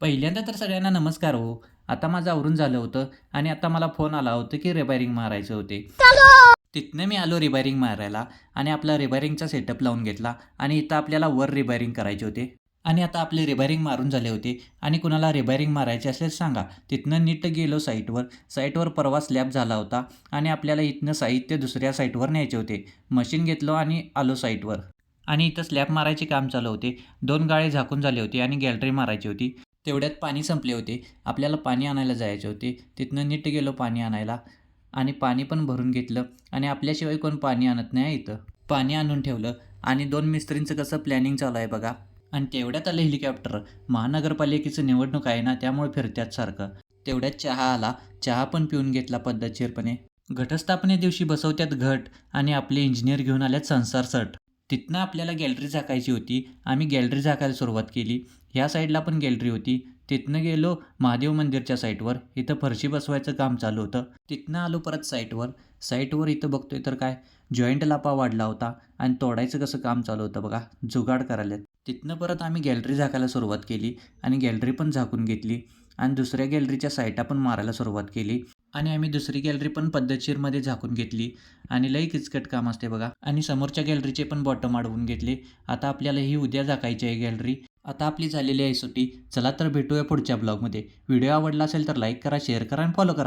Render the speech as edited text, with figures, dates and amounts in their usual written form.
पहिल्यांदा तर सगळ्यांना नमस्कार हो. आता माझं आवरून झालं होतं आणि आता मला फोन आला होता की रिबायरिंग मारायचे होते. तिथनं मी आलो रिबायरिंग मारायला आणि आपला रिबायरिंगचा सेटअप लावून घेतला आणि इथं आपल्याला वर रिबायरिंग करायचे होते. आणि आता आपले रिबायरिंग मारून झाले होते आणि कुणाला रिबायरिंग मारायचे असेल सांगा. तिथनं नीट गेलो साईटवर. साईटवर परवा स्लॅब झाला होता आणि आपल्याला इथनं साहित्य दुसऱ्या साईटवर न्यायचे होते. मशीन घेतलो आणि आलो साईटवर. आणि इथं स्लॅब मारायचे काम चालू होते. 2 गाळे झाकून झाले होते आणि गॅलरी मारायची होती. तेवढ्यात पाणी संपले होते. आपल्याला पाणी आणायला जायचे होते. तिथनं नीट गेलो पाणी आणायला आणि पाणी पण भरून घेतलं आणि आपल्याशिवाय कोण पाणी आणत नाही इथं. पाणी आणून ठेवलं आणि 2 मिस्त्रींचं कसं प्लॅनिंग चालू आहे बघा. आणि तेवढ्यात आलं हेलिकॉप्टर. महानगरपालिकेचं निवडणूक आहे ना, त्यामुळे फिरत्यात सारखं. तेवढ्यात चहा आला. चहा पण पिऊन घेतला पद्धतशीरपणे. घटस्थापने दिवशी बसवत्यात घट आणि आपले इंजिनियर घेऊन आल्यात संसार सट. तिथनं आपल्याला गॅलरी झाकायची होती. आम्ही गॅलरी झाकायला सुरुवात केली. ह्या साईडला पण गॅलरी होती. तिथनं गेलो महादेव मंदिरच्या साईटवर. इथं फरशी बसवायचं काम चालू होतं. तिथनं आलो परत साईटवर. साईटवर इथं बघतोय तर काय जॉईंट लापा वाढला होता आणि तोडायचं कसं काम चालू होतं बघा. जुगाड करायला. तिथनं परत आम्ही गॅलरी झाकायला सुरुवात केली आणि गॅलरी पण झाकून घेतली आणि दुसऱ्या गॅलरीच्या साईटा पण मारायला सुरुवात केली आणि आम्ही दुसरी गॅलरी पण पद्धतशीरमध्ये झाकून घेतली आणि लई किचकट काम असते बघा. आणि समोरच्या गॅलरीचे पण बॉटम अडवून घेतले. आता आपल्याला ही उद्या झाकायची आहे गॅलरी. आता आपली झालेली आहे सुट्टी. चला तर भेटूया पुढच्या ब्लॉगमध्ये. व्हिडिओ आवडला असेल तर लाईक करा, शेअर करा आणि फॉलो करा.